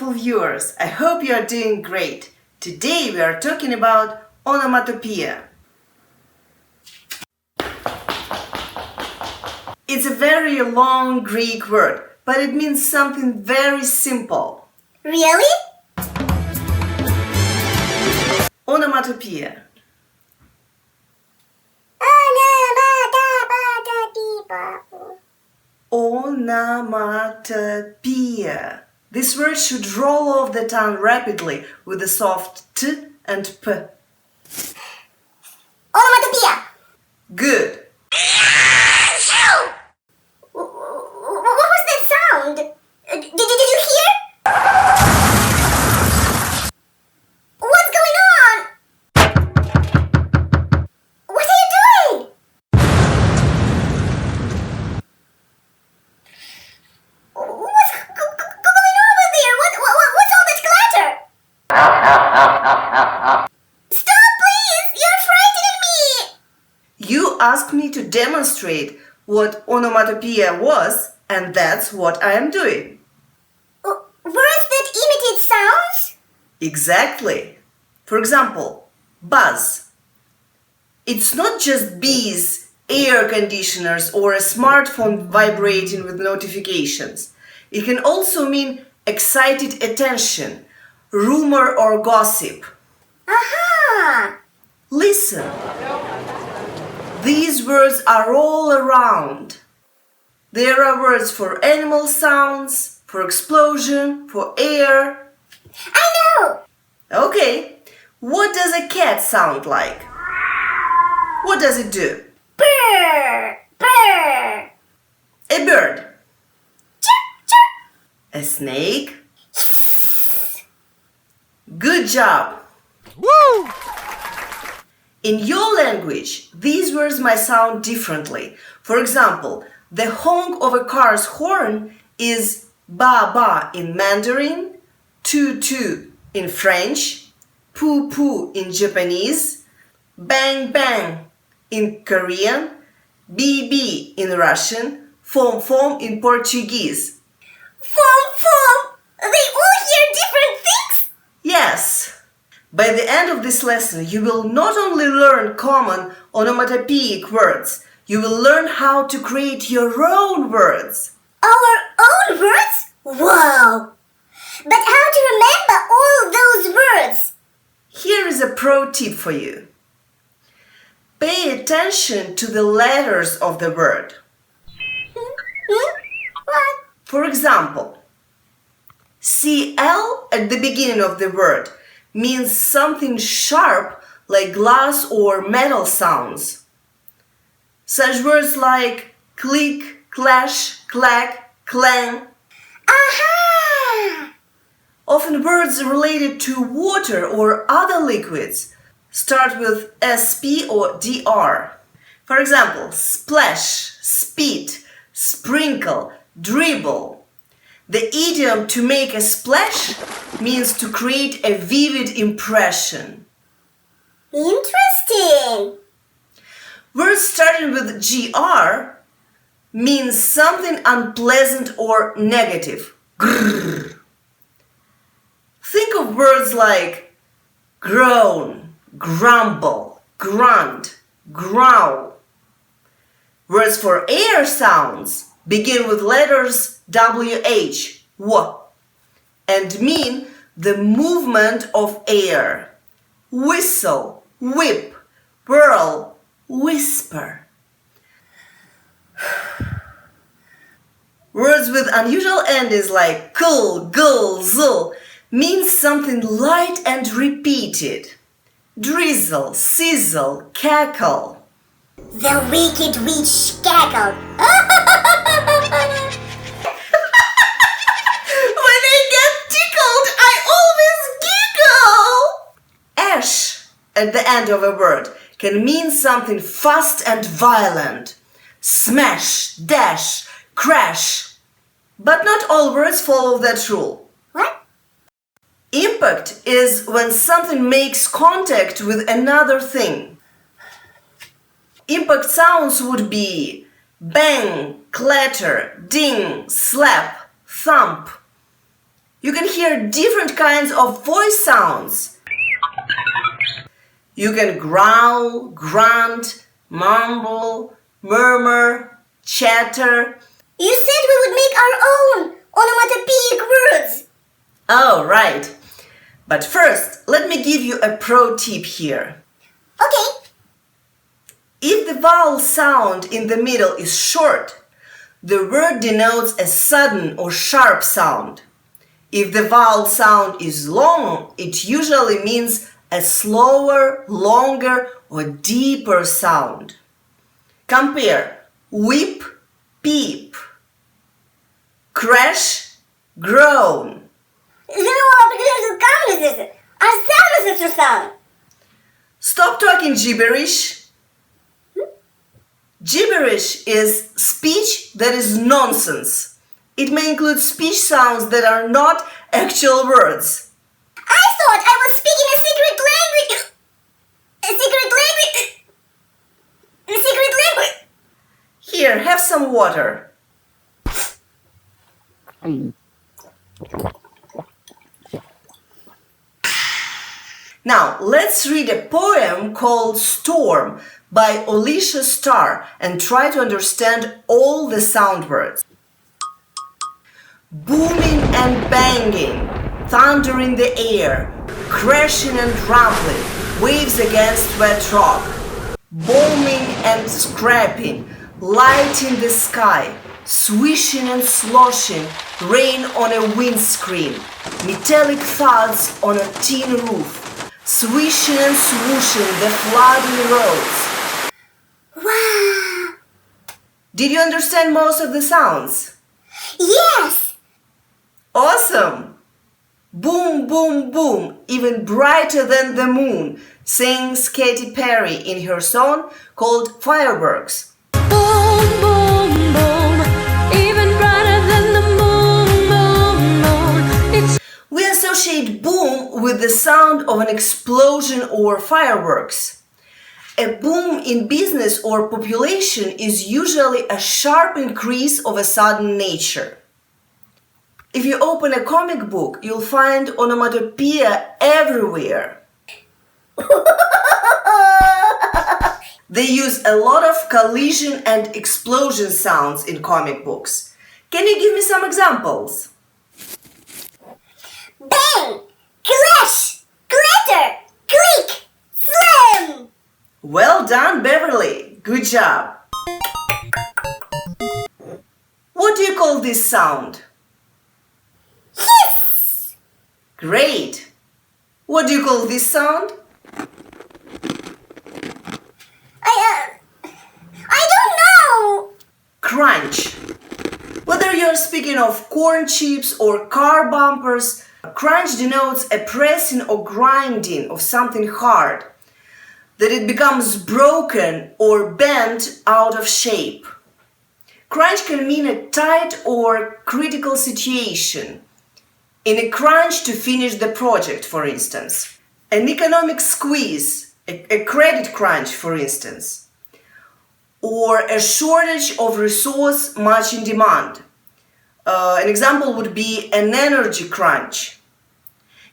wonderful viewers! I hope you are doing great. Today we are talking about onomatopoeia. It's a very long Greek word, but it means something very simple. Really? Onomatopoeia. Onomatopoeia. This word should roll off the tongue rapidly with a soft T and P. Onomatopoeia. Good. What was that sound? Did you hear? What's going on? What are you doing? What's going on with there? What's all that clatter? Stop, please! You're frightening me! You asked me to demonstrate what onomatopoeia was, and that's what I am doing. Words that imitate sounds? Exactly. For example, buzz. It's not just bees, air conditioners, or a smartphone vibrating with notifications. It can also mean excited attention, rumor or gossip. Aha! Listen. These words are all around. There are words for animal sounds, for explosion, for air. I know! Okay, what does a cat sound like? What does it do? Purr! Purr! A bird. Chirp! Chirp! A snake. Good job. Woo! In your language, these words might sound differently. For example, the honk of a car's horn is ba ba in Mandarin, tu tu in French, pu pu in Japanese, bang bang in Korean, bi bi in Russian, fom fom in Portuguese. Fom fom! They all hear different things? Yes. By the end of this lesson, you will not only learn common onomatopoeic words, you will learn how to create your own words. Our own words? Wow! But how to remember all those words? Here is a pro tip for you. Pay attention to the letters of the word. What? For example, CL at the beginning of the word means something sharp like glass or metal sounds. Such words like click, clash, clack, clang. Aha! Often words related to water or other liquids start with SP or DR. For example, splash, spit, sprinkle, dribble. The idiom to make a splash means to create a vivid impression. Interesting! Words starting with GR means something unpleasant or negative. Grrr. Think of words like groan, grumble, grunt, growl. Words for air sounds begin with letters WH, W, and mean the movement of air. Whistle, whip, whirl, whisper. Words with unusual endings like kul, gul, zul mean something light and repeated. Drizzle, sizzle, cackle. The wicked witch cackled. When I get tickled, I always giggle. Ash at the end of a word can mean something fast and violent. Smash, dash, crash. But not all words follow that rule. What? Impact is when something makes contact with another thing. Impact sounds would be bang, clatter, ding, slap, thump. You can hear different kinds of voice sounds. You can growl, grunt, mumble, murmur, chatter. You said we would make our own onomatopoeic words. Oh, right. But first, let me give you a pro tip here. Okay. If the vowel sound in the middle is short, the word denotes a sudden or sharp sound. If the vowel sound is long, it usually means a slower, longer, or deeper sound. Compare whip, peep, crash, groan. Stop talking gibberish. Gibberish is speech that is nonsense. It may include speech sounds that are not actual words. I thought I was speaking a secret language. A secret language. Here, have some water. Now, let's read a poem called Storm by Alicia Starr and try to understand all the sound words. Booming and banging, thunder in the air, crashing and rumbling, waves against wet rock, booming and scraping, light in the sky, swishing and sloshing, rain on a windscreen, metallic thuds on a tin roof, swishing and swooshing the flooding roads. Wow! Did you understand most of the sounds? Yes! Awesome! Boom, boom, boom, even brighter than the moon, sings Katy Perry in her song called Fireworks. Boom, boom, boom, even brighter than the moon, moon, moon. We associate boom with the sound of an explosion or fireworks. A boom in business or population is usually a sharp increase of a sudden nature. If you open a comic book, you'll find onomatopoeia everywhere. They use a lot of collision and explosion sounds in comic books. Can you give me some examples? Bang! Clash! Clatter! Click! Slam! Well done, Beverly. Good job. What do you call this sound? Hiss! Great. What do you call this sound? I don't know. Crunch. Whether you're speaking of corn chips or car bumpers, crunch denotes a pressing or grinding of something hard, that it becomes broken or bent out of shape. Crunch can mean a tight or critical situation. In a crunch to finish the project, for instance. An economic squeeze, a credit crunch, for instance. Or a shortage of resource much in demand. An example would be an energy crunch.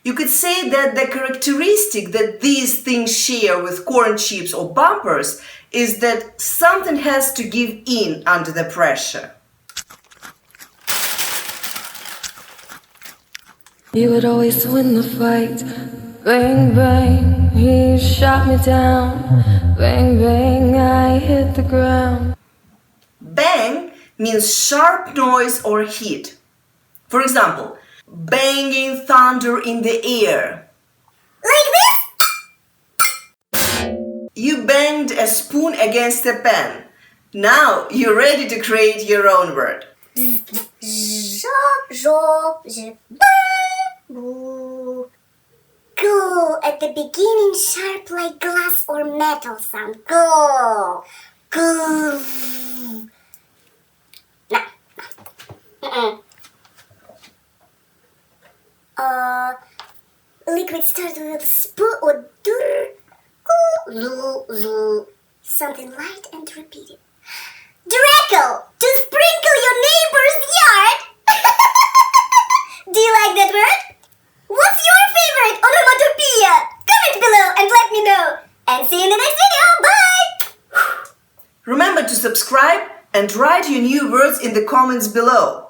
You could say that the characteristic that these things share with corn chips or bumpers is that something has to give in under the pressure. He would always win the fight. Bang, bang, he shot me down. Bang, bang, I hit the ground. Bang means sharp noise or heat. For example, banging thunder in the air. Like this? You banged a spoon against a pan. Now you're ready to create your own word. Go at the beginning, sharp like glass or metal sound. Go. Go. No. Liquid starts with spoon or dur. Go. Something light and repeated. Drackle, to sprinkle your neighbor's yard. Do you like that word? subscribe and write your new words in the comments below.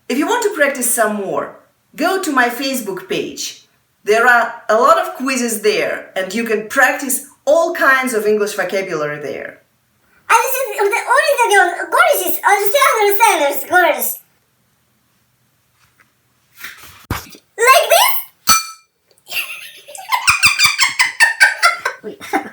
If you want to practice some more, go to my Facebook page. There are a lot of quizzes there and you can practice all kinds of English vocabulary there. Like this?